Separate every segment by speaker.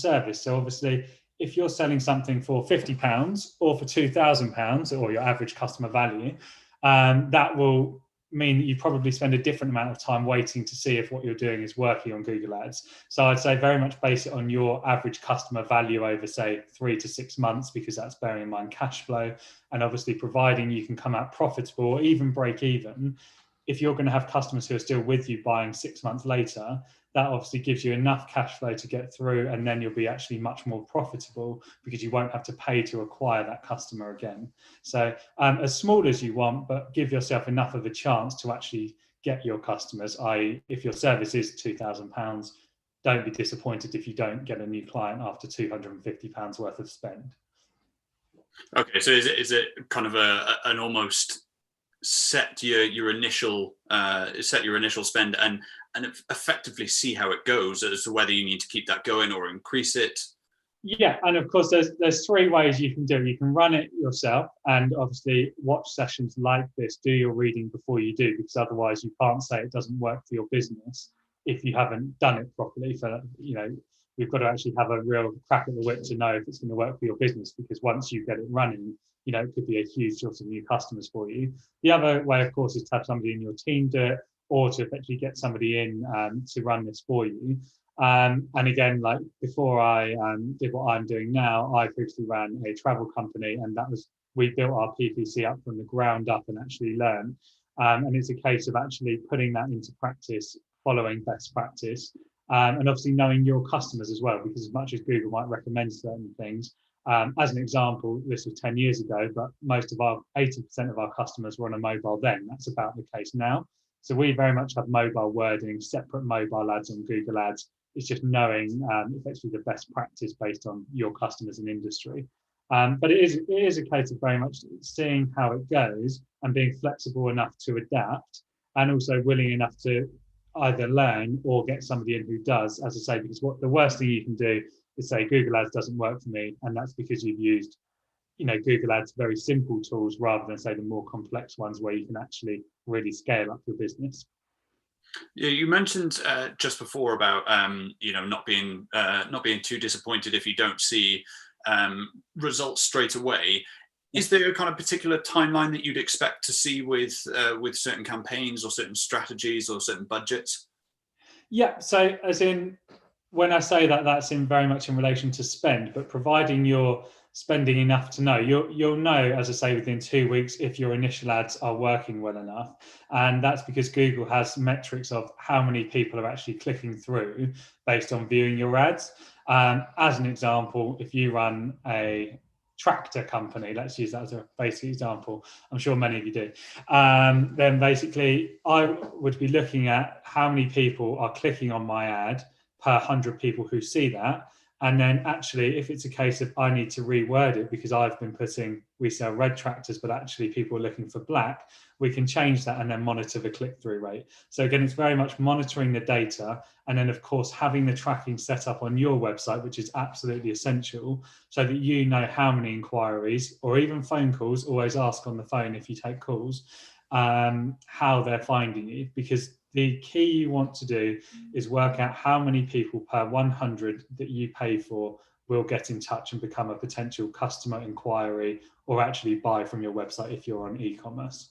Speaker 1: service. So obviously, if you're selling something for £50 or for £2,000, or your average customer value, that will mean that you probably spend a different amount of time waiting to see if what you're doing is working on Google Ads. So I'd say very much base it on your average customer value over, say, 3 to 6 months, because that's bearing in mind cash flow. And obviously, providing you can come out profitable or even break even, if you're going to have customers who are still with you buying 6 months later, that obviously gives you enough cash flow to get through, and then you'll be actually much more profitable because you won't have to pay to acquire that customer again. So as small as you want, but give yourself enough of a chance to actually get your customers, i.e. if your service is £2,000, don't be disappointed if you don't get a new client after £250 worth of spend.
Speaker 2: Okay, so is it kind of an almost set your initial spend and effectively see how it goes as to whether you need to keep that going or increase it?
Speaker 1: Yeah, and of course there's 3 ways you can do it. You can run it yourself, and obviously watch sessions like this, do your reading before you do, because otherwise you can't say it doesn't work for your business if you haven't done it properly. So, you've got to actually have a real crack at the whip to know if it's going to work for your business, because once you get it running, it could be a huge source of new customers for you. The other way, of course, is to have somebody in your team do it, or to effectively get somebody in to run this for you. And again, like before I did what I'm doing now, I previously ran a travel company, and we built our PPC up from the ground up and actually learned. And it's a case of actually putting that into practice, following best practice, and obviously knowing your customers as well, because as much as Google might recommend certain things, as an example, this was 10 years ago, but 80% of our customers were on a mobile then. That's about the case now. So we very much have mobile wording, separate mobile ads on Google Ads. It's just knowing effectively the best practice based on your customers and industry. But it is a case of very much seeing how it goes and being flexible enough to adapt, and also willing enough to either learn or get somebody in who does, as I say, because the worst thing you can do is say Google Ads doesn't work for me, and that's because you've used Google Ads very simple tools rather than, say, the more complex ones where you can actually really scale up your business.
Speaker 2: Yeah, you mentioned just before about not being too disappointed if you don't see results straight away. Is there a kind of particular timeline that you'd expect to see with certain campaigns or certain strategies or certain budgets?
Speaker 1: Yeah, so as in, when I say that, that's very much in relation to spend, but providing you're spending enough to know, you'll know, as I say, within 2 weeks if your initial ads are working well enough. And that's because Google has metrics of how many people are actually clicking through based on viewing your ads. As an example, if you run a tractor company, let's use that as a basic example, I'm sure many of you do, then basically I would be looking at how many people are clicking on my ad per 100 people who see that. And then actually, if it's a case of I need to reword it because I've been putting we sell red tractors, but actually people are looking for black, we can change that and then monitor the click-through rate. So again, it's very much monitoring the data, and then of course having the tracking set up on your website, which is absolutely essential, so that you know how many inquiries or even phone calls, always ask on the phone if you take calls, how they're finding you, because the key you want to do is work out how many people per 100 that you pay for will get in touch and become a potential customer inquiry or actually buy from your website if you're on e-commerce.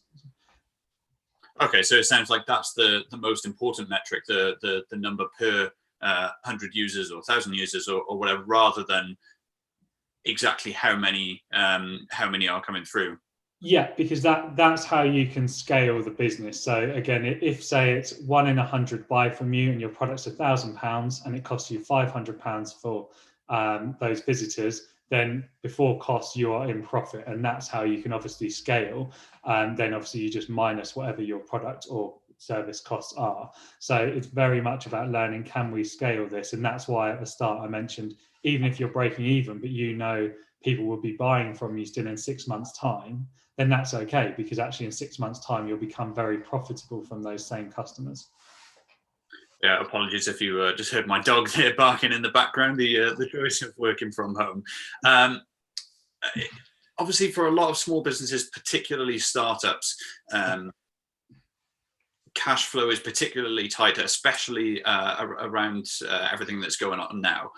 Speaker 2: Okay, so it sounds like that's the most important metric, the number per 100 users or 1,000 users or whatever, rather than exactly how many are coming through.
Speaker 1: Yeah, because that's how you can scale the business. So again, if say it's 1 in 100 buy from you and your product's £1,000 and it costs you £500 for those visitors, then before cost you are in profit, and that's how you can obviously scale. Then obviously you just minus whatever your product or service costs are. So it's very much about learning, can we scale this? And that's why at the start I mentioned, even if you're breaking even, but people will be buying from you still in 6 months' time, then that's okay, because actually in 6 months' time you'll become very profitable from those same customers.
Speaker 2: Yeah, apologies if you just heard my dog there barking in the background, the joys of working from home. Obviously, for a lot of small businesses, particularly startups, cash flow is particularly tight, especially around everything that's going on now.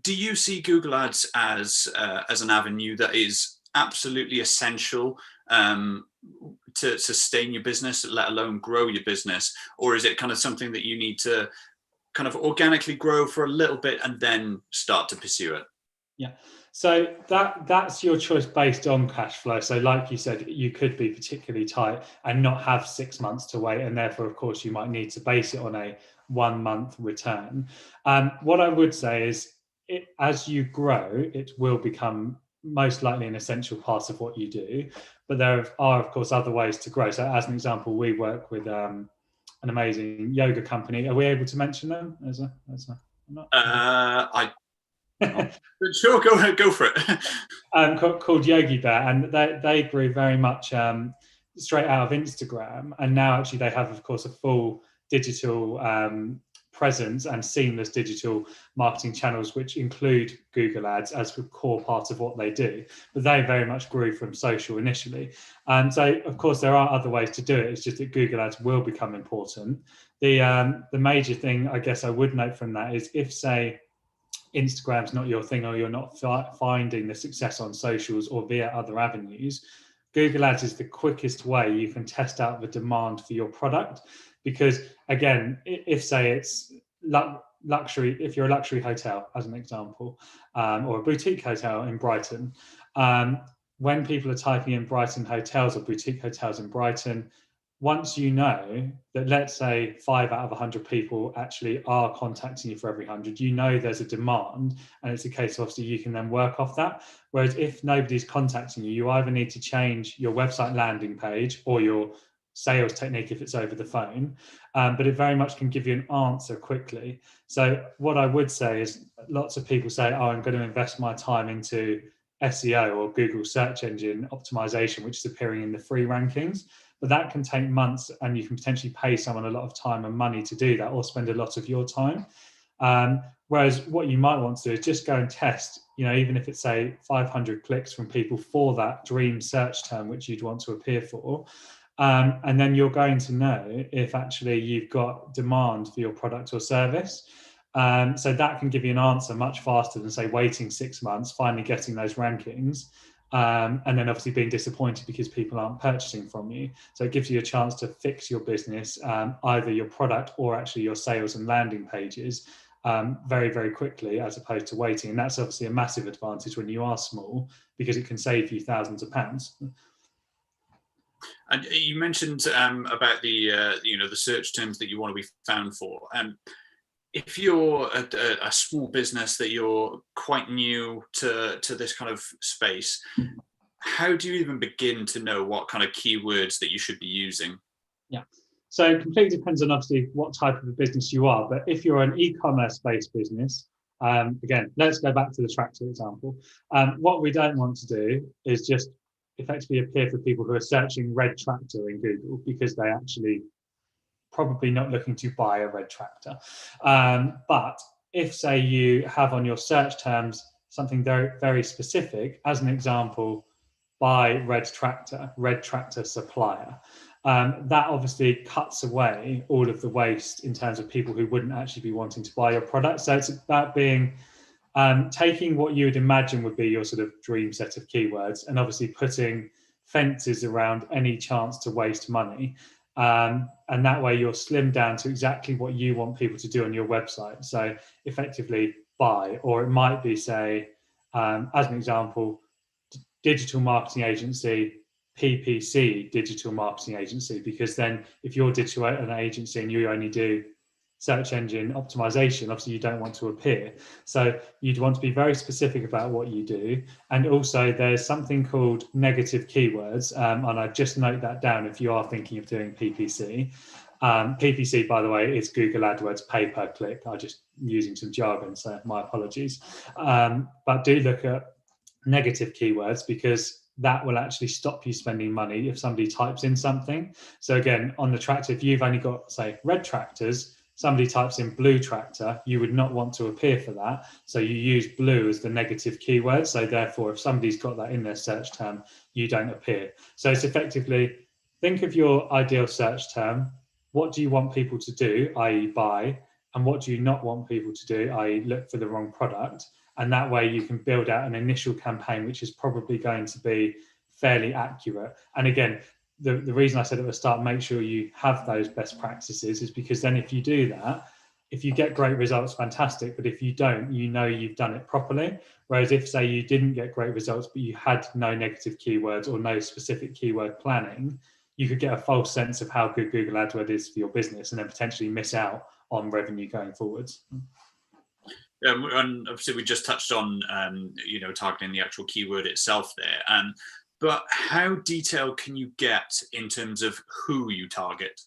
Speaker 2: Do you see Google Ads as an avenue that is absolutely essential to sustain your business, let alone grow your business, or is it kind of something that you need to kind of organically grow for a little bit and then start to pursue it?
Speaker 1: Yeah. So that's your choice based on cash flow. So like you said, you could be particularly tight and not have 6 months to wait. And therefore, of course, you might need to base it on a 1 month return. What I would say is as you grow, it will become most likely an essential part of what you do. But there are, of course, other ways to grow. So as an example, we work with an amazing yoga company. Are we able to mention them
Speaker 2: I sure, go for it.
Speaker 1: Called Yogi Bear, and they grew very much straight out of Instagram, and now actually they have, of course, a full digital presence and seamless digital marketing channels, which include Google Ads as a core part of what they do. But they very much grew from social initially, and so of course there are other ways to do it. It's just that Google Ads will become important. The major thing I guess I would note from that is if, say, Instagram's not your thing, or you're not finding the success on socials or via other avenues, Google Ads is the quickest way you can test out the demand for your product. Because again, if say it's luxury, if you're a luxury hotel, as an example, or a boutique hotel in Brighton, when people are typing in Brighton hotels or boutique hotels in Brighton, once you know that, let's say 5 out of 100 people actually are contacting you for every 100, you know there's a demand, and it's a case of obviously you can then work off that. Whereas if nobody's contacting you, you either need to change your website landing page or your sales technique if it's over the phone, but it very much can give you an answer quickly. So what I would say is, lots of people say, oh, I'm going to invest my time into SEO or Google search engine optimization, which is appearing in the free rankings. But that can take months, and you can potentially pay someone a lot of time and money to do that, or spend a lot of your time. Whereas what you might want to do is just go and test, even if it's, say, 500 clicks from people for that dream search term, which you'd want to appear for. And then you're going to know if actually you've got demand for your product or service. So that can give you an answer much faster than, say, waiting 6 months, finally getting those rankings. And then obviously being disappointed because people aren't purchasing from you. So it gives you a chance to fix your business, either your product or actually your sales and landing pages, very, very quickly, as opposed to waiting. And that's obviously a massive advantage when you are small, because it can save you thousands of pounds.
Speaker 2: And you mentioned about the the search terms that you want to be found for. If you're a small business that you're quite new to this kind of space, how do you even begin to know what kind of keywords that you should be using?
Speaker 1: Yeah, so it completely depends on obviously what type of a business you are. But if you're an e-commerce based business, again, let's go back to the tractor example. What we don't want to do is just effectively appear for people who are searching red tractor in Google, because they actually probably not looking to buy a red tractor. But if, say, you have on your search terms something very, very specific, as an example, buy red tractor supplier, that obviously cuts away all of the waste in terms of people who wouldn't actually be wanting to buy your product. So it's about being taking what you would imagine would be your sort of dream set of keywords, and obviously putting fences around any chance to waste money. And that way you're slimmed down to exactly what you want people to do on your website. So effectively buy, or it might be, say, as an example, digital marketing agency, PPC digital marketing agency, because then if you're digital an agency and you only do search engine optimization, obviously you don't want to appear. So you'd want to be very specific about what you do. And also there's something called negative keywords, and I just note that down if you are thinking of doing PPC. PPC, by the way, is Google AdWords pay per click. I'm just using some jargon, so my apologies. But do look at negative keywords, because that will actually stop you spending money if somebody types in something. So again, on the tractor, if you've only got, say, red tractors, somebody types in blue tractor, you would not want to appear for that. So you use blue as the negative keyword. So therefore, if somebody's got that in their search term, you don't appear. So it's effectively, think of your ideal search term. What do you want people to do, i.e. buy? and what do you not want people to do, i.e. look for the wrong product. And that way you can build out an initial campaign, which is probably going to be fairly accurate. And again, the reason I said at the start, make sure you have those best practices, is because then if you do that, if you get great results, fantastic. But if you don't, you know you've done it properly. Whereas if, say, you didn't get great results, but you had no negative keywords or no specific keyword planning, you could get a false sense of how good Google AdWords is for your business and then potentially miss out on revenue going forwards.
Speaker 2: And obviously we just touched on, targeting the actual keyword itself there. But how detailed can you get in terms of who you target?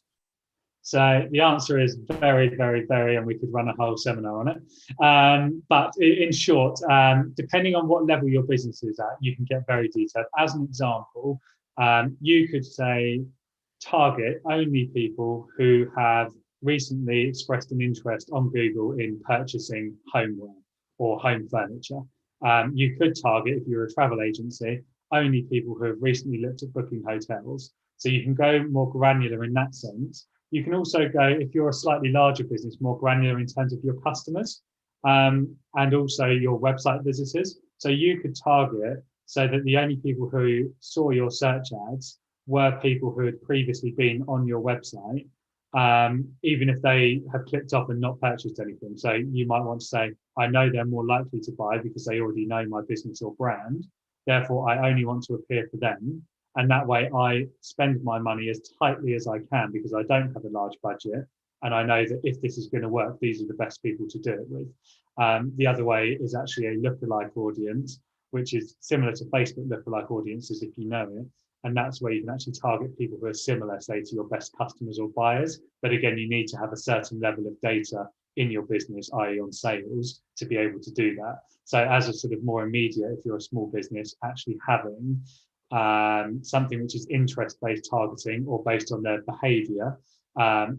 Speaker 1: So the answer is very, very, very, and we could run a whole seminar on it. But in short, depending on what level your business is at, you can get very detailed. As an example, you could say target only people who have recently expressed an interest on Google in purchasing homeware or home furniture. You could target, if you're a travel agency, only people who have recently looked at booking hotels. So you can go more granular in that sense. You can also go, if you're a slightly larger business, more granular in terms of your customers and also your website visitors. So you could target so that the only people who saw your search ads were people who had previously been on your website, even if they have clicked off and not purchased anything. So you might want to say, I know they're more likely to buy because they already know my business or brand. Therefore, I only want to appear for them. And that way I spend my money as tightly as I can because I don't have a large budget. And I know that if this is going to work, these are the best people to do it with. The other way is actually a lookalike audience, which is similar to Facebook lookalike audiences, if you know it. And that's where you can actually target people who are similar, say, to your best customers or buyers. But again, you need to have a certain level of data in your business, i.e. on sales, to be able to do that. So as a sort of more immediate, if you're a small business, actually having something which is interest-based targeting or based on their behavior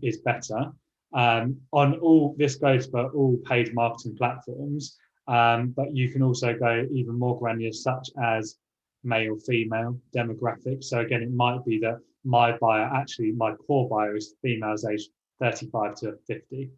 Speaker 1: is better. This goes for all paid marketing platforms, but you can also go even more granular, such as male, female demographics. So again, it might be that my core buyer is females aged 35 to 50.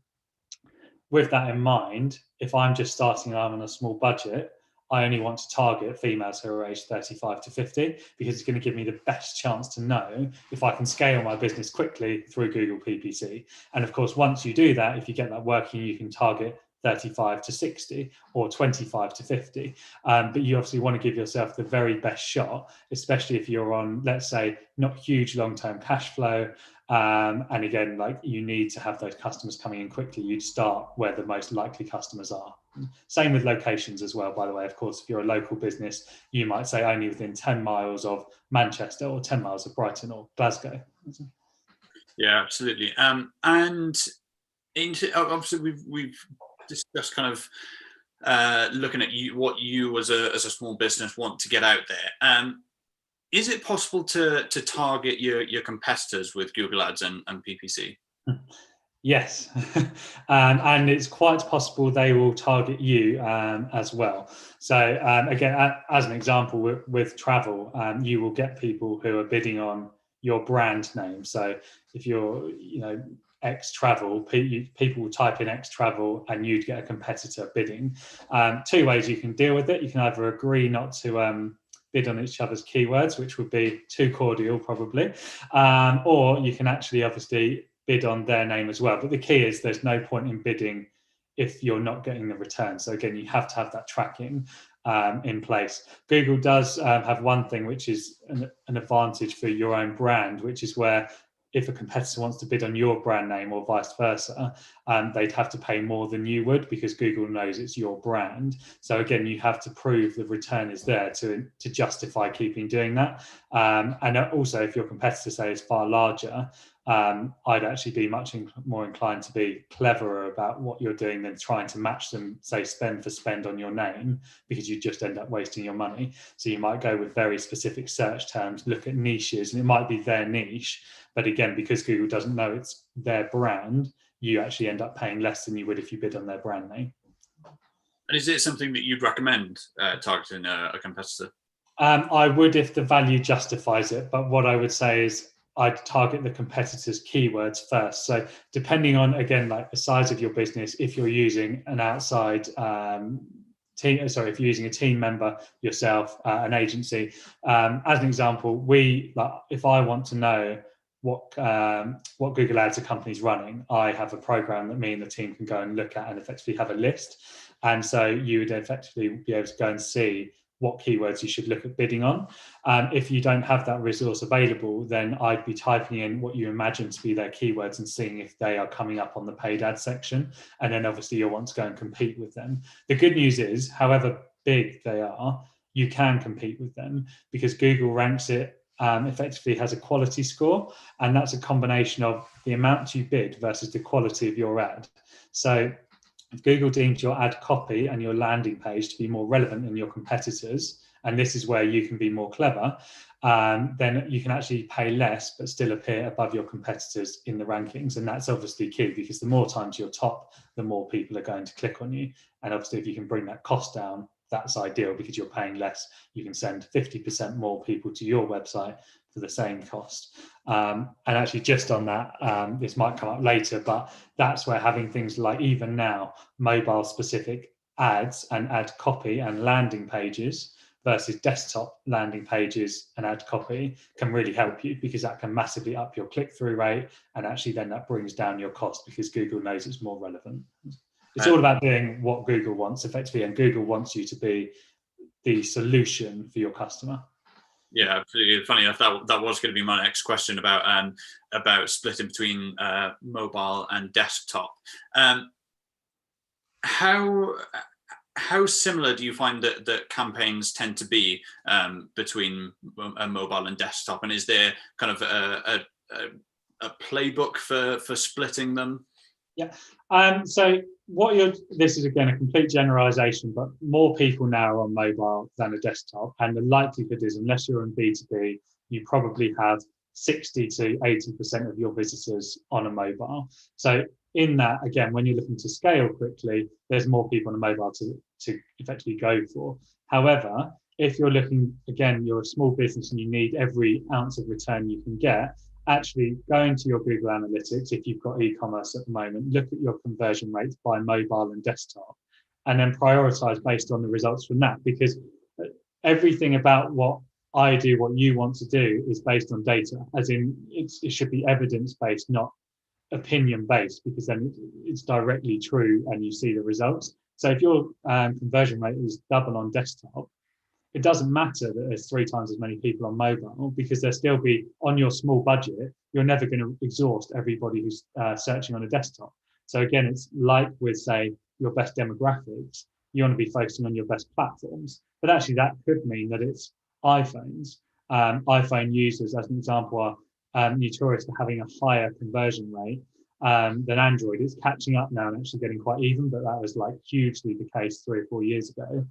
Speaker 1: With that in mind, if I'm just starting, I'm on a small budget, I only want to target females who are aged 35 to 50 because it's going to give me the best chance to know if I can scale my business quickly through Google PPC. And of course, once you do that, if you get that working, you can target 35 to 60 or 25 to 50. But you obviously want to give yourself the very best shot, especially if you're on, let's say, not huge long-term cash flow. And again, like you need to have those customers coming in quickly. You'd start where the most likely customers are. Same with locations as well, by the way. Of course, if you're a local business, you might say only within 10 miles of Manchester or 10 miles of Brighton or Glasgow.
Speaker 2: Yeah, absolutely. And obviously we've discussed kind of looking at what you as a small business want to get out there. Is it possible to target your competitors with Google Ads and PPC?
Speaker 1: Yes, and it's quite possible they will target you as well. So again, as an example, with travel, you will get people who are bidding on your brand name. So if you're, X travel, people will type in X travel and you'd get a competitor bidding. Two ways you can deal with it. You can either agree not to bid on each other's keywords, which would be too cordial probably, or you can actually obviously bid on their name as well. But the key is there's no point in bidding if you're not getting the return. So again, you have to have that tracking in place. Google does have one thing which is an advantage for your own brand, which is where if a competitor wants to bid on your brand name or vice versa, they'd have to pay more than you would because Google knows it's your brand. So again, you have to prove the return is there to justify keeping doing that. And also, if your competitor, say, is far larger, I'd actually be much more inclined to be cleverer about what you're doing than trying to match them, say, spend for spend on your name, because you just end up wasting your money. So you might go with very specific search terms, look at niches, and it might be their niche. But again, because Google doesn't know it's their brand, you actually end up paying less than you would if you bid on their brand name.
Speaker 2: And is it something that you'd recommend targeting a competitor?
Speaker 1: I would if the value justifies it. But what I would say is I'd target the competitors' keywords first. So depending on, again, like the size of your business, if you're using an outside team, sorry, if you're using a team member yourself, an agency, as an example, if I want to know what Google Ads a company's running, I have a program that me and the team can go and look at and effectively have a list. And so you would effectively be able to go and see what keywords you should look at bidding on. If you don't have that resource available, then I'd be typing in what you imagine to be their keywords and seeing if they are coming up on the paid ad section. And then obviously you'll want to go and compete with them. The good news is, however big they are, you can compete with them because Google ranks it effectively has a quality score, and that's a combination of the amount you bid versus the quality of your ad. So if Google deems your ad copy and your landing page to be more relevant than your competitors, and this is where you can be more clever, then you can actually pay less but still appear above your competitors in the rankings. And that's obviously key, because the more times you're top, the more people are going to click on you. And obviously if you can bring that cost down, that's ideal, because you're paying less. You can send 50% more people to your website for the same cost. And actually just on that, this might come up later, but that's where having things like, even now, mobile specific ads and ad copy and landing pages versus desktop landing pages and ad copy can really help you, because that can massively up your click-through rate, and actually then that brings down your cost because Google knows it's more relevant. It's all about doing what Google wants effectively, and Google wants you to be the solution for your customer.
Speaker 2: Yeah, absolutely. Funny enough, that was going to be my next question about splitting between mobile and desktop. How similar do you find that campaigns tend to be between mobile and desktop, and is there kind of a playbook for splitting them?
Speaker 1: Yeah. So this is again a complete generalization, but more people now are on mobile than a desktop. And the likelihood is, unless you're in B2B, you probably have 60 to 80% of your visitors on a mobile. So in that, again, when you're looking to scale quickly, there's more people on a mobile to effectively go for. However, if you're looking, again, you're a small business and you need every ounce of return you can get, actually go into your Google Analytics, if you've got e-commerce at the moment, look at your conversion rates by mobile and desktop, and then prioritize based on the results from that, because everything about what I do, what you want to do, is based on data, as in it should be evidence-based, not opinion-based, because then it's directly true and you see the results. So if your conversion rate is double on desktop, it doesn't matter that there's 3 times as many people on mobile, because there'll still be, on your small budget, you're never going to exhaust everybody who's searching on a desktop. So again, it's like with, say, your best demographics, you want to be focusing on your best platforms. But actually that could mean that it's iPhones. iPhone users, as an example, are notorious for having a higher conversion rate than Android. It's catching up now and actually getting quite even, but that was like hugely the case 3 or 4 years ago.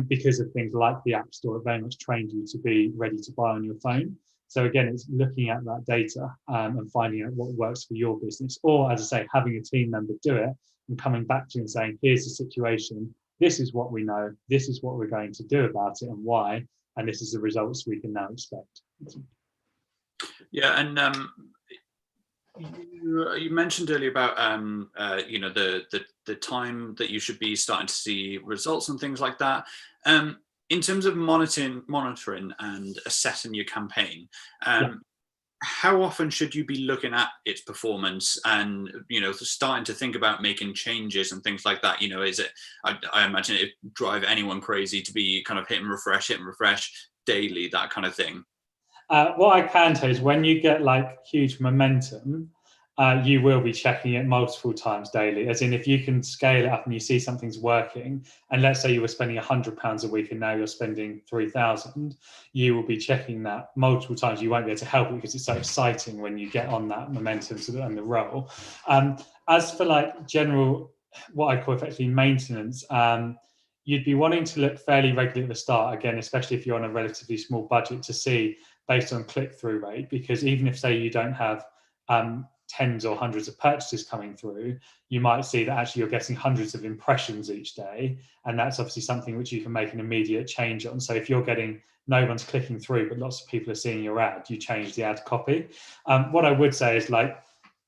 Speaker 1: Because of things like the App Store, it very much trained you to be ready to buy on your phone. So again, it's looking at that data and finding out what works for your business. Or, as I say, having a team member do it and coming back to you and saying, here's the situation, this is what we know, this is what we're going to do about it and why, and this is the results we can now expect.
Speaker 2: Yeah, and you mentioned earlier about the time that you should be starting to see results and things like that. In terms of monitoring and assessing your campaign, how often should you be looking at its performance and starting to think about making changes and things like that? Is it? I imagine it drive anyone crazy to be kind of hit and refresh daily, that kind of thing.
Speaker 1: What I can tell you is, when you get like huge momentum, you will be checking it multiple times daily. As in, if you can scale it up and you see something's working, and let's say you were spending £100 a week and now you're spending 3,000, you will be checking that multiple times. You won't be able to help it, because it's so exciting when you get on that momentum and the roll. As for like general, what I call effectively maintenance, you'd be wanting to look fairly regularly at the start, again, especially if you're on a relatively small budget, to see based on click-through rate, because even if, say, you don't have tens or hundreds of purchases coming through, you might see that actually you're getting hundreds of impressions each day. And that's obviously something which you can make an immediate change on. So if you're getting no one's clicking through, but lots of people are seeing your ad, you change the ad copy. What I would say is, like,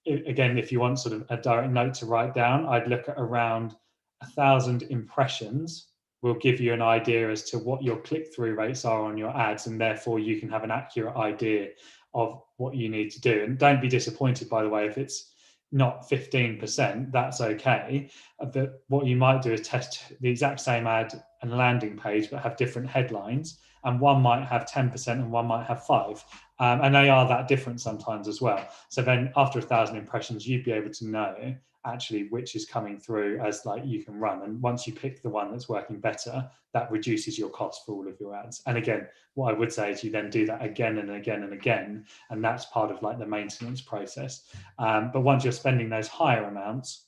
Speaker 1: again, if you want sort of a direct note to write down, I'd look at around 1,000 impressions will give you an idea as to what your click-through rates are on your ads, and therefore you can have an accurate idea of what you need to do. And don't be disappointed, by the way, if it's not 15%, that's okay. But what you might do is test the exact same ad and landing page, but have different headlines, and one might have 10% and one might have 5%. And they are that different sometimes as well. So then after 1,000 impressions, you'd be able to know actually which is coming through as, like, you can run. And once you pick the one that's working better, that reduces your cost for all of your ads. And again, what I would say is you then do that again and again and again, and that's part of like the maintenance process. But once you're spending those higher amounts,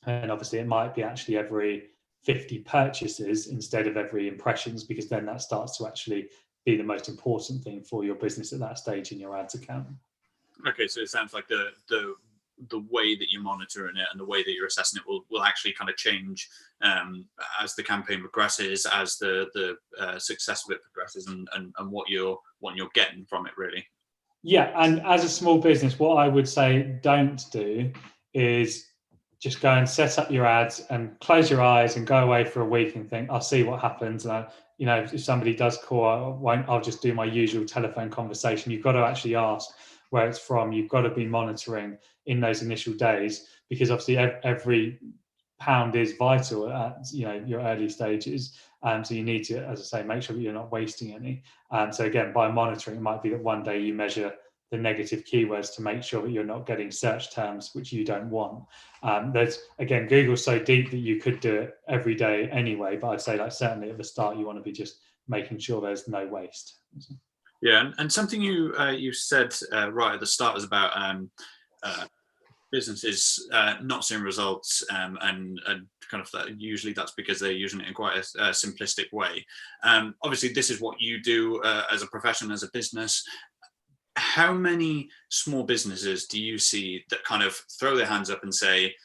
Speaker 1: and obviously it might be actually every 50 purchases instead of every impressions, because then that starts to actually be the most important thing for your business at that stage in your ads account.
Speaker 2: Okay, so it sounds like the way that you're monitoring it and the way that you're assessing it will actually kind of change as the campaign progresses, as the success of it progresses, and what you're getting from it, really.
Speaker 1: Yeah, and as a small business, what I would say don't do is just go and set up your ads and close your eyes and go away for a week and think, I'll see what happens. And if somebody does call, I'll just do my usual telephone conversation. You've got to actually ask where it's from. You've got to be monitoring in those initial days, because obviously every pound is vital at your early stages. So you need to, as I say, make sure that you're not wasting any. So again, by monitoring, it might be that one day you measure the negative keywords to make sure that you're not getting search terms which you don't want. There's, again, Google's so deep that you could do it every day anyway, but I'd say, like, certainly at the start you want to be just making sure there's no waste.
Speaker 2: Yeah, and something you said right at the start was about businesses not seeing results, and kind of that, usually that's because they're using it in quite a simplistic way. Obviously, this is what you do as a profession, as a business. How many small businesses do you see that kind of throw their hands up and say,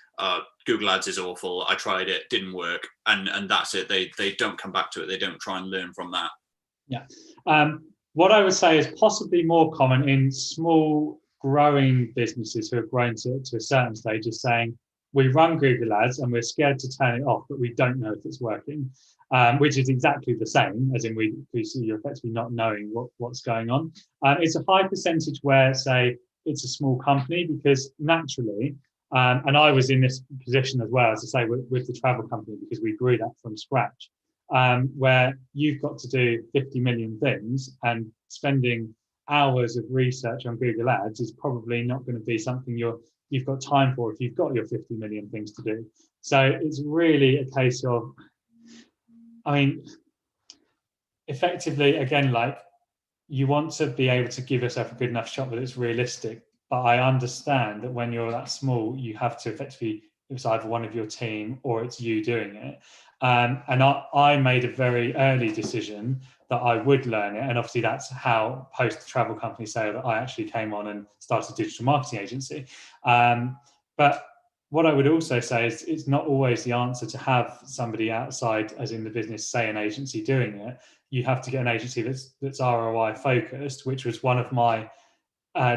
Speaker 2: Google Ads is awful, I tried it, didn't work, and that's it? They don't come back to it. They don't try and learn from that.
Speaker 1: Yeah. What I would say is possibly more common in small growing businesses who have grown to a certain stage is saying, we run Google Ads and we're scared to turn it off, but we don't know if it's working, which is exactly the same, as in we see you're effectively not knowing what's going on. It's a high percentage where, say, it's a small company, because naturally, and I was in this position as well, as I say, with the travel company, because we grew that from scratch. Where you've got to do 50 million things, and spending hours of research on Google Ads is probably not going to be something you've got time for if you've got your 50 million things to do. So it's really a case of, effectively, again, like, you want to be able to give yourself a good enough shot that it's realistic. But I understand that when you're that small, you have to effectively, it's either one of your team or it's you doing it. And I made a very early decision that I would learn it. And obviously that's how, post the travel company sale, that I actually came on and started a digital marketing agency. But what I would also say is it's not always the answer to have somebody outside, as in the business, say an agency, doing it. You have to get an agency that's ROI focused, which was one of my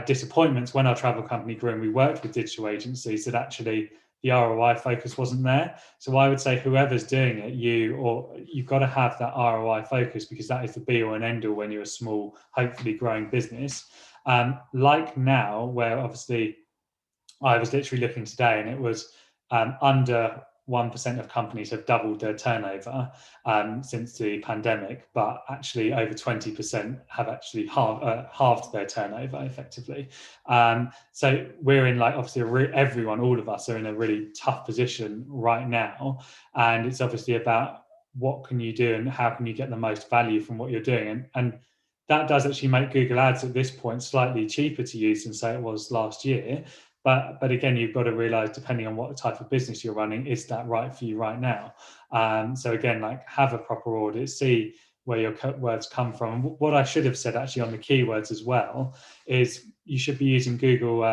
Speaker 1: disappointments when our travel company grew and we worked with digital agencies, that actually the ROI focus wasn't there. So I would say whoever's doing it, you've got to have that ROI focus, because that is the be all and end all when you're a small, hopefully growing business. Like now, where obviously I was literally looking today, and it was under 1% of companies have doubled their turnover since the pandemic, but actually over 20% have actually halved their turnover effectively. So we're in, like, obviously everyone, all of us are in a really tough position right now. And it's obviously about what can you do and how can you get the most value from what you're doing. And that does actually make Google Ads at this point slightly cheaper to use than, say, it was last year. But again, you've got to realize, depending on what type of business you're running, is that right for you right now? So again, like, have a proper audit, see where your words come from. What I should have said actually on the keywords as well is you should be using Google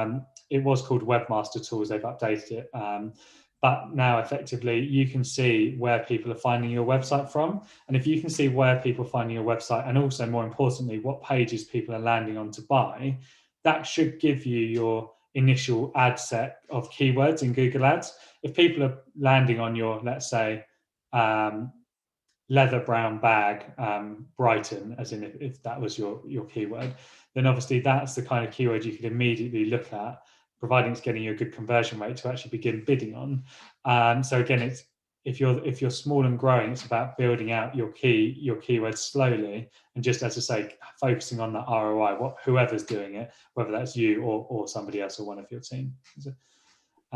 Speaker 1: it was called Webmaster Tools. They've updated it. But now effectively you can see where people are finding your website from. And if you can see where people are finding your website, and also more importantly, what pages people are landing on to buy, that should give you your initial ad set of keywords in Google Ads. If people are landing on your, let's say, leather brown bag, Brighton, as in if that was your keyword, then obviously that's the kind of keyword you could immediately look at, providing it's getting you a good conversion rate to actually begin bidding on. So again, it's if you're small and growing, it's about building out your keywords slowly, and just, as I say, focusing on that ROI. Whoever's doing it, whether that's you or somebody else or one of your team.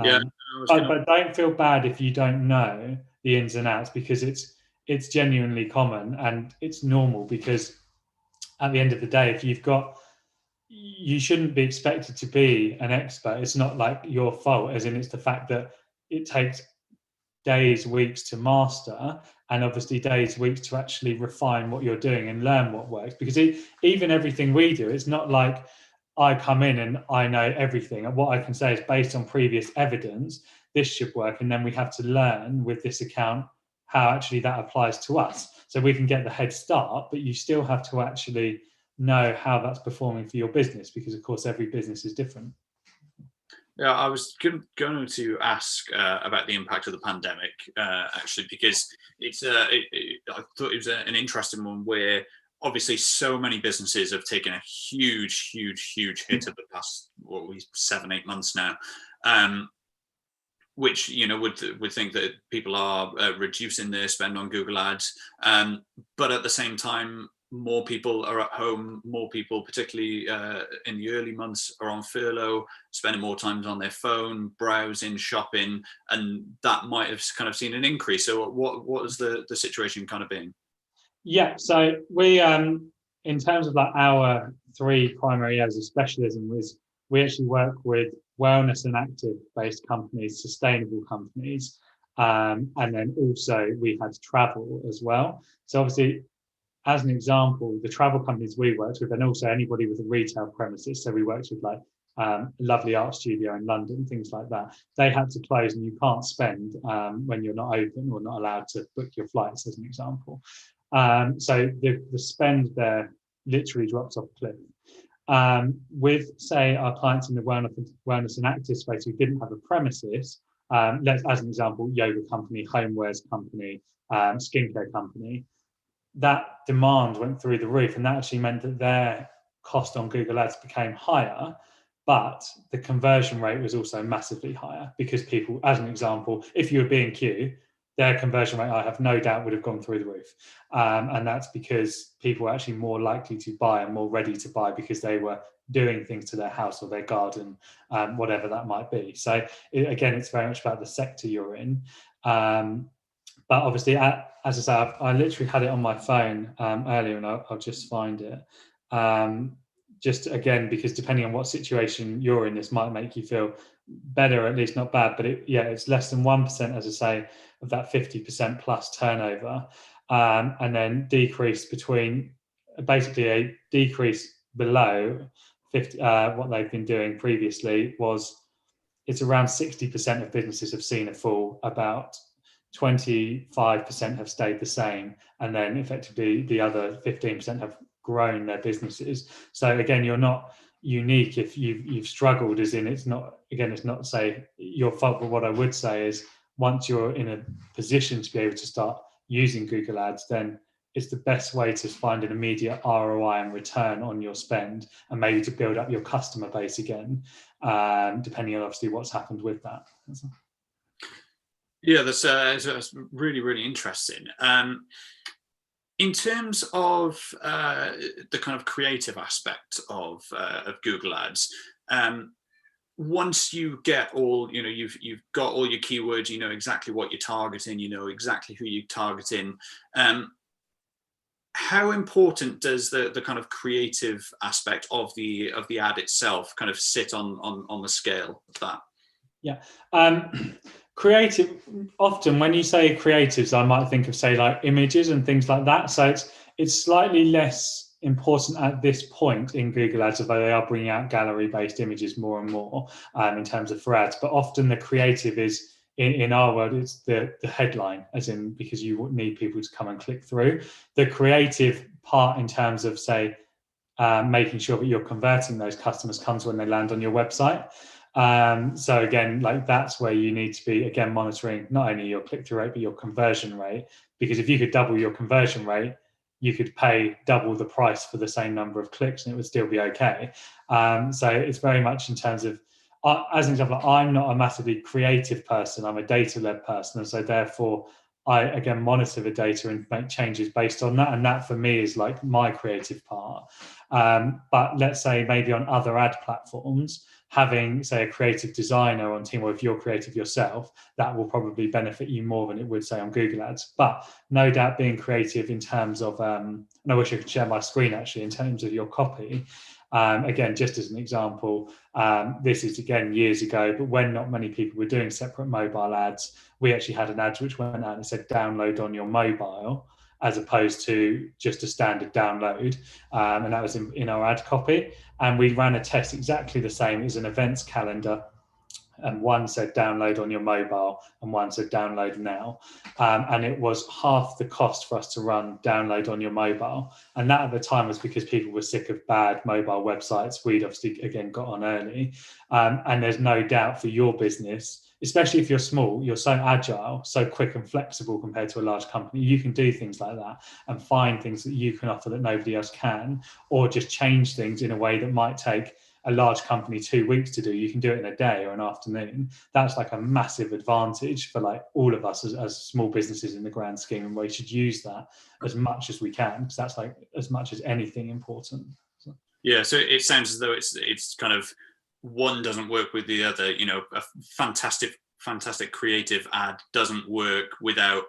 Speaker 2: Yeah,
Speaker 1: but don't feel bad if you don't know the ins and outs, because it's genuinely common and it's normal, because at the end of the day, you shouldn't be expected to be an expert. It's not like your fault, as in it's the fact that it takes days, weeks to master, and obviously days, weeks to actually refine what you're doing and learn what works. Because even everything we do, it's not like I come in and I know everything. And what I can say is, based on previous evidence, this should work, and then we have to learn with this account how actually that applies to us. So we can get the head start, but you still have to actually know how that's performing for your business, because of course every business is different.
Speaker 2: Yeah, I was going to ask about the impact of the pandemic, actually, because I thought it was an interesting one, where obviously so many businesses have taken a huge hit over the past 7-8 months now, which would think that people are reducing their spend on Google Ads, but at the same time, more people are at home. More people, particularly in the early months, are on furlough, spending more time on their phone, browsing, shopping, and that might have kind of seen an increase. So what is the situation kind of been?
Speaker 1: Yeah, so we, in terms of like our 3 primary areas of specialism, we actually work with wellness and active based companies, sustainable companies, and then also we had travel as well. So obviously, as an example, the travel companies we worked with, and also anybody with a retail premises, so we worked with like a lovely art studio in London, things like that, they had to close, and you can't spend when you're not open or not allowed to book your flights, as an example. So the spend there literally drops off a cliff. With, say, our clients in the wellness and active space who didn't have a premises, as an example, yoga company, homewares company, skincare company, that demand went through the roof, and that actually meant that their cost on Google Ads became higher, but the conversion rate was also massively higher, because people, as an example, if you were B&Q, their conversion rate, I have no doubt, would have gone through the roof. And that's because people were actually more likely to buy and more ready to buy, because they were doing things to their house or their garden, whatever that might be. So again, it's very much about the sector you're in. But obviously, as I say, I literally had it on my phone earlier, and I'll just find it. Just again, because depending on what situation you're in, this might make you feel better, at least not bad. But it's less than 1%, as I say, of that 50% plus turnover, and then decrease basically a decrease below 50. What they've been doing previously was, it's around 60% of businesses have seen a fall, about 25% have stayed the same, and then effectively the other 15% have grown their businesses. So again, you're not unique if you've struggled, as in it's not say your fault, but what I would say is, once you're in a position to be able to start using Google Ads, then it's the best way to find an immediate ROI and return on your spend, and maybe to build up your customer base again, depending on obviously what's happened with that.
Speaker 2: Yeah, that's really interesting. In terms of the kind of creative aspect of Google Ads, once you get all, you've got all your keywords, you know exactly what you're targeting, you know exactly who you're targeting. How important does the kind of creative aspect of the ad itself kind of sit on the scale of that?
Speaker 1: Yeah. Creative, often when you say creatives, I might think of, say, like images and things like that. So it's slightly less important at this point in Google Ads, although they are bringing out gallery-based images more and more in terms of for ads. But often the creative is, in our world, it's the headline, as in, because you need people to come and click through. The creative part in terms of, say, making sure that you're converting those customers comes when they land on your website. So again, like that's where you need to be, again, monitoring not only your click-through rate, but your conversion rate. Because if you could double your conversion rate, you could pay double the price for the same number of clicks and it would still be okay. So it's very much in terms of, as an example, I'm not a massively creative person, I'm a data-led person. And so therefore, I, again, monitor the data and make changes based on that. And that for me is like my creative part. But let's say maybe on other ad platforms, having, say, a creative designer on team, or if you're creative yourself, that will probably benefit you more than it would, say, on Google Ads. But no doubt being creative in terms of, and I wish I could share my screen actually, in terms of your copy. Again, just as an example, this is again years ago, but when not many people were doing separate mobile ads, we actually had an ad which went out and said download on your mobile, as opposed to just a standard download. And that was in our ad copy. And we ran a test exactly the same as an events calendar. And one said download on your mobile and one said download now. And it was half the cost for us to run download on your mobile. And that at the time was because people were sick of bad mobile websites. We'd obviously, again, got on early. And there's no doubt for your business, especially if you're small, you're so agile, so quick and flexible compared to a large company. You can do things like that and find things that you can offer that nobody else can, or just change things in a way that might take a large company 2 weeks to do. You can do it in a day or an afternoon. That's like a massive advantage for like all of us as small businesses in the grand scheme, and we should use that as much as we can, because that's like as much as anything important. So.
Speaker 2: Yeah, so it sounds as though it's kind of one doesn't work with the other. You know, a fantastic creative ad doesn't work without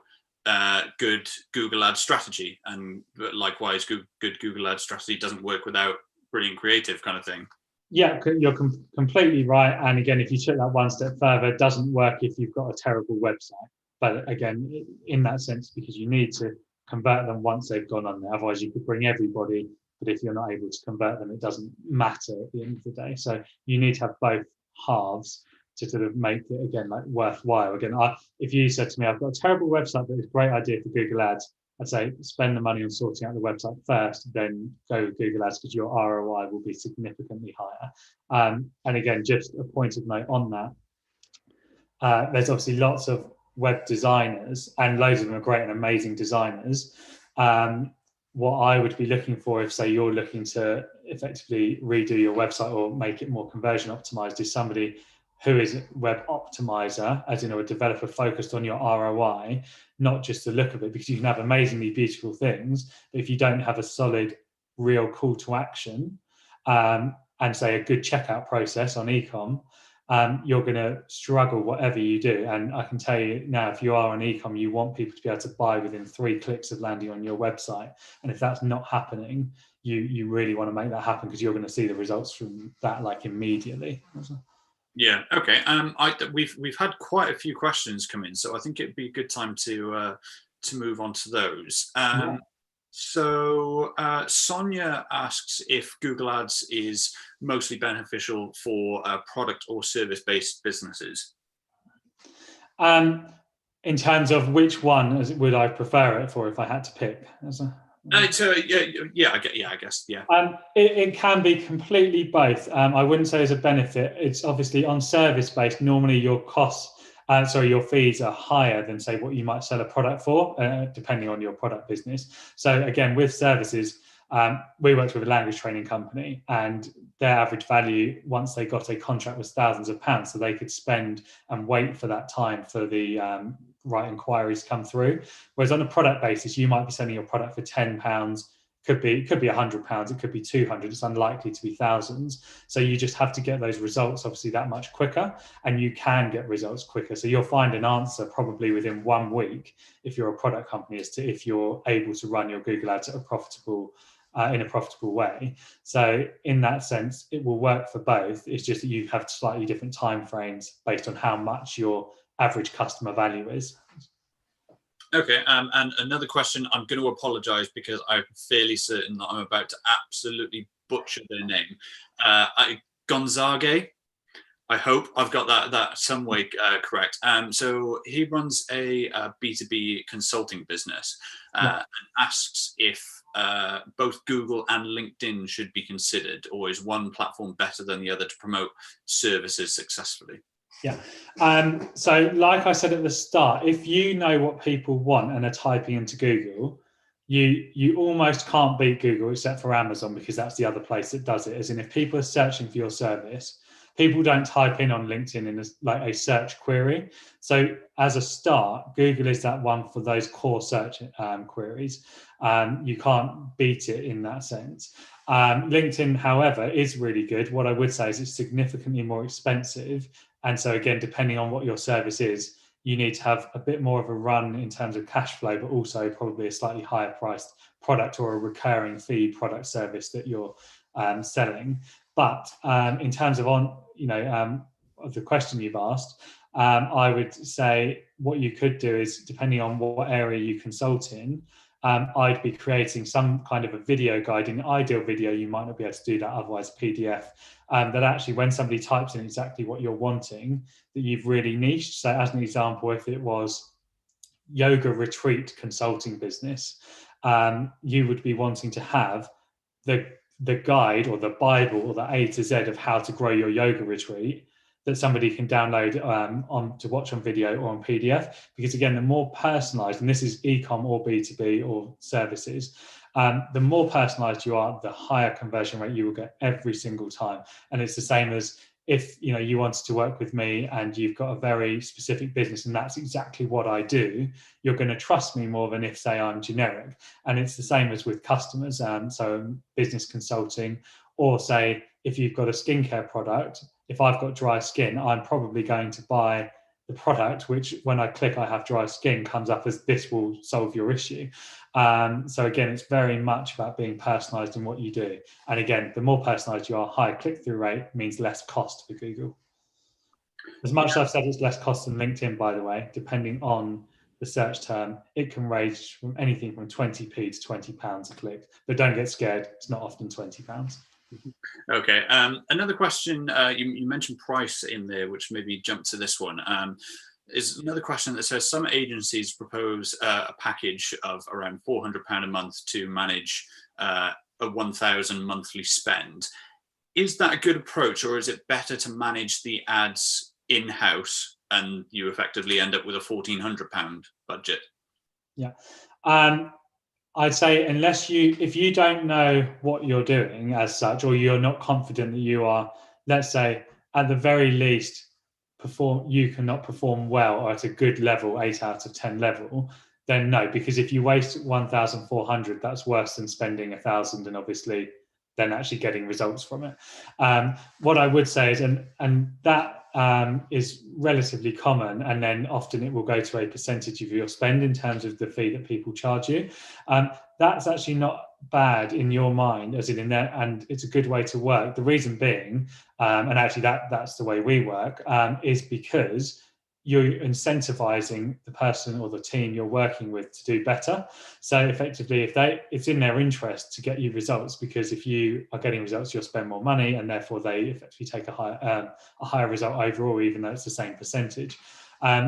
Speaker 2: good Google ad strategy, and likewise good Google ad strategy doesn't work without brilliant creative, kind of thing.
Speaker 1: Yeah, you're completely right. And again, if you took that one step further, it doesn't work if you've got a terrible website. But again, in that sense, because you need to convert them once they've gone on there. Otherwise, you could bring everybody, but if you're not able to convert them, it doesn't matter at the end of the day. So you need to have both halves to sort of make it, again, like worthwhile. Again, if you said to me, I've got a terrible website, but it's a great idea for Google Ads, I'd say spend the money on sorting out the website first, then go with Google Ads, because your ROI will be significantly higher. And again, just a point of note on that, there's obviously lots of web designers, and loads of them are great and amazing designers. What I would be looking for, if say you're looking to effectively redo your website or make it more conversion optimized, is somebody who is a web optimizer, as in a developer focused on your ROI, not just the look of it, because you can have amazingly beautiful things, but if you don't have a solid, real call to action, and say a good checkout process on ecom, you're going to struggle whatever you do. And I can tell you now, if you are on ecom, you want people to be able to buy within 3 clicks of landing on your website. And if that's not happening, you really want to make that happen, because you're going to see the results from that like immediately.
Speaker 2: Yeah. Okay. We've had quite a few questions come in, so I think it'd be a good time to move on to those.
Speaker 1: Yeah.
Speaker 2: So Sonia asks if Google Ads is mostly beneficial for product or service-based businesses.
Speaker 1: In terms of which one would I prefer it for if I had to pick?
Speaker 2: I guess.
Speaker 1: It can be completely both. I wouldn't say as a benefit. It's obviously on service-based. Normally your your fees are higher than, say, what you might sell a product for, depending on your product business. So again, with services, we worked with a language training company, and their average value once they got a contract was thousands of pounds. So they could spend and wait for that time for the right inquiries come through. Whereas on a product basis, you might be selling your product for £10. Could be £100, it could be 200. It's unlikely to be thousands. So you just have to get those results obviously that much quicker, and you can get results quicker. So you'll find an answer probably within 1 week if you're a product company, as to if you're able to run your Google Ads at in a profitable way. So in that sense, it will work for both. It's just that you have slightly different time frames based on how much your average customer value is.
Speaker 2: Okay, and another question, I'm going to apologize because I'm fairly certain that I'm about to absolutely butcher their name. Gonzague, I hope I've got that some way correct. So he runs a B2B consulting business and asks if both Google and LinkedIn should be considered, or is one platform better than the other to promote services successfully?
Speaker 1: Yeah. So like I said at the start, if you know what people want and are typing into Google, you almost can't beat Google except for Amazon, because that's the other place that does it. As in, if people are searching for your service, people don't type in on LinkedIn in like a search query. So as a start, Google is that one for those core search queries. You can't beat it in that sense. LinkedIn, however, is really good. What I would say is it's significantly more expensive. And so again, depending on what your service is, you need to have a bit more of a run in terms of cash flow, but also probably a slightly higher priced product or a recurring fee product service that you're selling. But in terms of of the question you've asked, I would say what you could do is, depending on what area you consult in, I'd be creating some kind of a video guide. In ideal video, you might not be able to do that, otherwise PDF, that actually when somebody types in exactly what you're wanting, that you've really niched. So as an example, if it was yoga retreat consulting business, you would be wanting to have the guide or the Bible or the A to Z of how to grow your yoga retreat that somebody can download on to watch on video or on PDF. Because again, the more personalized, and this is e-com or B2B or services, the more personalized you are, the higher conversion rate you will get every single time. And it's the same as if you wanted to work with me and you've got a very specific business and that's exactly what I do, you're going to trust me more than if, say, I'm generic. And it's the same as with customers. So business consulting, or say if you've got a skincare product, if I've got dry skin, I'm probably going to buy the product, which when I click I have dry skin, comes up as this will solve your issue. So again, it's very much about being personalized in what you do. And again, the more personalized you are, higher click-through rate means less cost for Google. As much as I've said it's less cost than LinkedIn, by the way, depending on the search term, it can range from anything from 20p to £20 a click. But don't get scared, it's not often £20.
Speaker 2: Okay. Another question, you mentioned price in there, which maybe jumped to this one. Is another question that says some agencies propose a package of around £400 a month to manage a 1,000 monthly spend. Is that a good approach, or is it better to manage the ads in-house and you effectively end up with a £1,400 budget?
Speaker 1: Yeah. I'd say if you don't know what you're doing as such, or you're not confident that you are, let's say, at the very least, you cannot perform well or at a good level, 8 out of 10 level, then no, because if you waste 1,400, that's worse than spending 1,000 and obviously then actually getting results from it. What I would say is, and that is relatively common, and then often it will go to a percentage of your spend in terms of the fee that people charge you. That's actually not bad in your mind, as in there, and it's a good way to work. The reason being, and actually that's the way we work, is because you're incentivizing the person or the team you're working with to do better. So effectively, it's in their interest to get you results, because if you are getting results, you'll spend more money, and therefore they effectively take a higher result overall, even though it's the same percentage.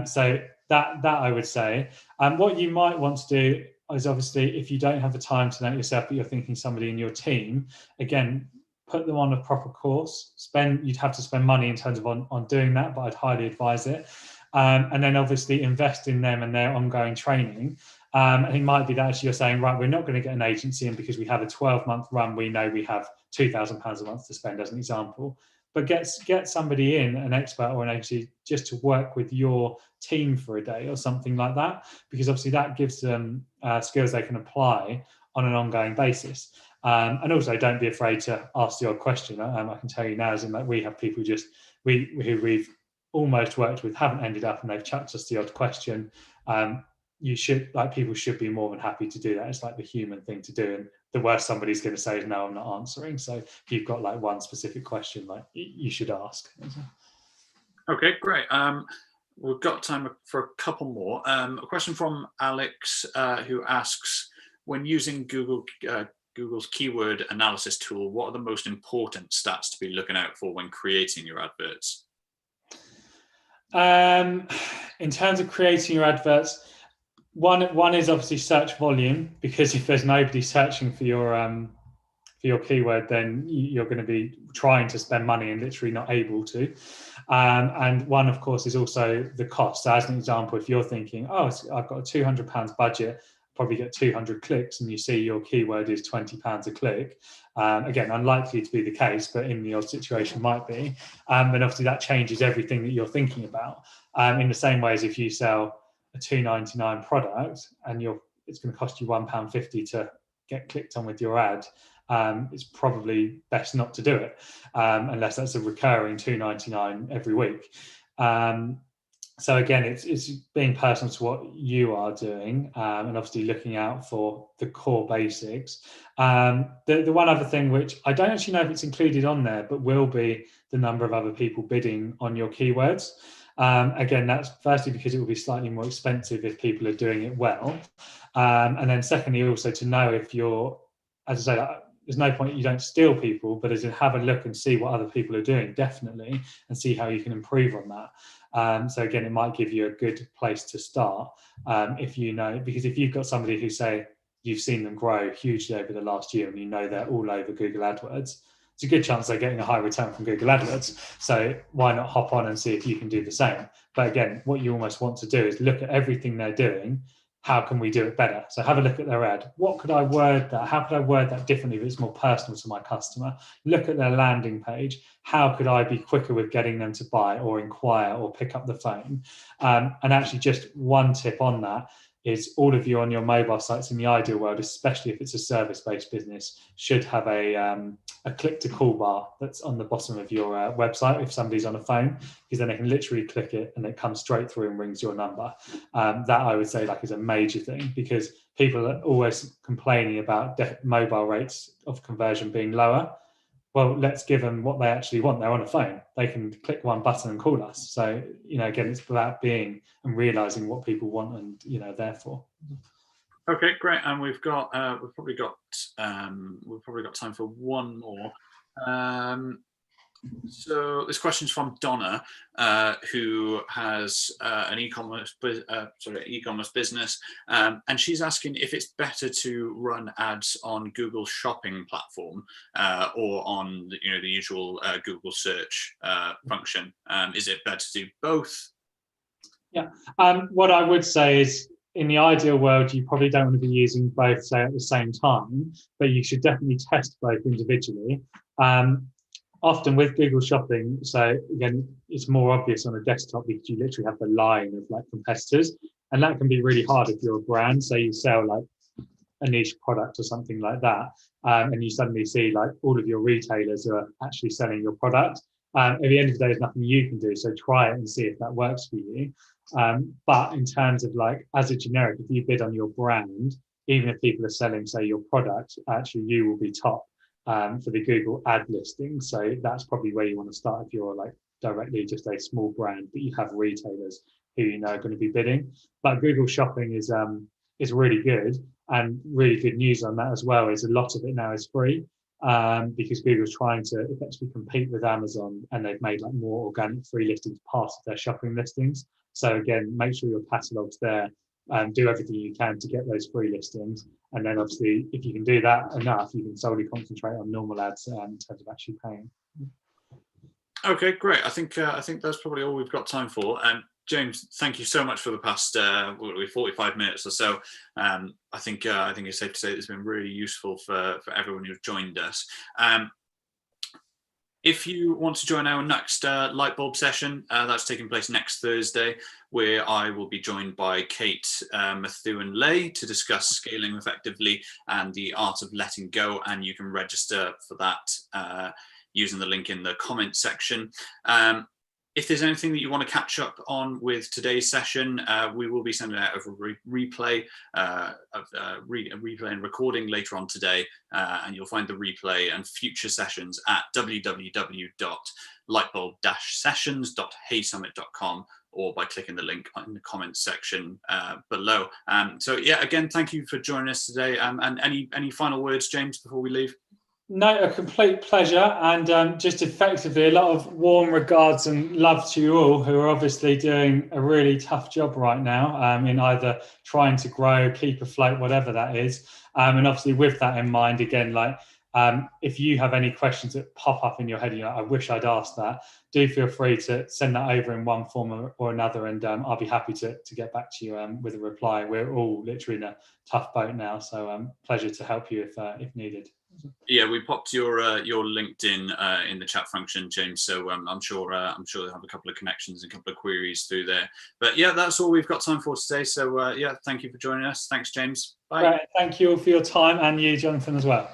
Speaker 1: So that I would say. What you might want to do is, obviously, if you don't have the time to know it yourself, but you're thinking somebody in your team, again, put them on a proper course. You'd have to spend money in terms of on doing that, but I'd highly advise it. And then obviously invest in them and their ongoing training. And it might be that actually you're saying, right, we're not going to get an agency in because we have a 12-month run. We know we have £2,000 a month to spend, as an example. But get somebody in, an expert or an agency, just to work with your team for a day or something like that, because obviously that gives them skills they can apply on an ongoing basis. And also, don't be afraid to ask the odd question. I can tell you now, as in, like, we have people who we've almost worked with, haven't ended up, and they've chucked us the odd question. People should be more than happy to do that. It's like the human thing to do, and the worst somebody's going to say is, no, I'm not answering. So if you've got like one specific question, like, you should ask.
Speaker 2: Okay, great. we've got time for a couple more. A question from Alex, who asks, when using Google's keyword analysis tool, what are the most important stats to be looking out for when creating your adverts?
Speaker 1: In terms of creating your adverts, one is obviously search volume, because if there's nobody searching for your keyword, then you're going to be trying to spend money and literally not able to. And one, of course, is also the cost. So as an example, if you're thinking, oh, I've got a £200 budget, probably get 200 clicks, and you see your keyword is £20 a click. Again, unlikely to be the case, but in the odd situation might be. And obviously that changes everything that you're thinking about. In the same way as if you sell a £2.99 product and it's going to cost you £1.50 to get clicked on with your ad, it's probably best not to do it, unless that's a recurring £2.99 every week. So again, it's being personal to what you are doing, and obviously looking out for the core basics. The one other thing, which I don't actually know if it's included on there, but will be the number of other people bidding on your keywords. Again, that's firstly because it will be slightly more expensive if people are doing it well. And then secondly, also to know if you're, as I say, there's no point you don't steal people, but as in have a look and see what other people are doing, definitely, and see how you can improve on that. So again, it might give you a good place to start, if you know, because if you've got somebody who say you've seen them grow hugely over the last year and you know they're all over Google AdWords, it's a good chance they're getting a high return from Google AdWords. So why not hop on and see if you can do the same? But again, what you almost want to do is look at everything they're doing. How can we do it better? So have a look at their ad. What could I word that? How could I word that differently if it's more personal to my customer? Look at their landing page. How could I be quicker with getting them to buy or inquire or pick up the phone? And actually just one tip on that is all of you on your mobile sites in the ideal world, especially if it's a service-based business, should have a click to call bar that's on the bottom of your website if somebody's on a phone, because then they can literally click it and it comes straight through and rings your number. That I would say is a major thing, because people are always complaining about mobile rates of conversion being lower. Well, let's give them what they actually want. They're on a phone. They can click one button and call us. So, again, it's about being and realizing what people want and, therefore.
Speaker 2: Okay, great. And we've probably got time for one more. So this question is from Donna, who has an e-commerce business, and she's asking if it's better to run ads on Google Shopping platform or on the usual Google search function. Is it better to do both?
Speaker 1: Yeah. What I would say is, in the ideal world, you probably don't want to be using both, say, at the same time, but you should definitely test both individually. Often with Google Shopping, so again, it's more obvious on a desktop because you literally have the line of competitors, and that can be really hard if you're a brand. So you sell a niche product or something like that, and you suddenly see all of your retailers are actually selling your product. At the end of the day, there's nothing you can do. So try it and see if that works for you. But in terms of as a generic, if you bid on your brand, even if people are selling, say, your product, actually you will be top for the Google ad listing. So that's probably where you want to start if you're directly just a small brand, but you have retailers who are going to be bidding. But Google Shopping is really good, and really good news on that as well is a lot of it now is free, because Google's trying to effectively compete with Amazon, and they've made more organic free listings part of their shopping listings. So again, make sure your catalog's there and do everything you can to get those free listings. And then obviously, if you can do that enough, you can solely concentrate on normal ads in terms of actually paying.
Speaker 2: Okay, great. I think that's probably all we've got time for. James, thank you so much for the past 45 minutes or so. I think it's safe to say it's been really useful for everyone who's joined us. If you want to join our next Lightbulb session, that's taking place next Thursday, where I will be joined by Kate Methuen-Lay to discuss scaling effectively and the art of letting go. And you can register for that using the link in the comment section. If there's anything that you want to catch up on with today's session, we will be sending out a replay and recording later on today, and you'll find the replay and future sessions at www.lightbulb-sessions.heysummit.com, or by clicking the link in the comments section below. So yeah, again, thank you for joining us today. And any final words, James, before we leave?
Speaker 1: No, a complete pleasure, and just effectively a lot of warm regards and love to you all who are obviously doing a really tough job right now in either trying to grow, keep afloat, whatever that is. And obviously with that in mind, again, like if you have any questions that pop up in your head, I wish I'd asked that, do feel free to send that over in one form or another, and I'll be happy to get back to you with a reply. We're all literally in a tough boat now, so pleasure to help you if needed.
Speaker 2: Yeah, we popped your LinkedIn in the chat function, James. So I'm sure they'll have a couple of connections and a couple of queries through there. But yeah, that's all we've got time for today. So yeah, thank you for joining us. Thanks, James. Bye.
Speaker 1: Right, thank you all for your time, and you, Jonathan, as well.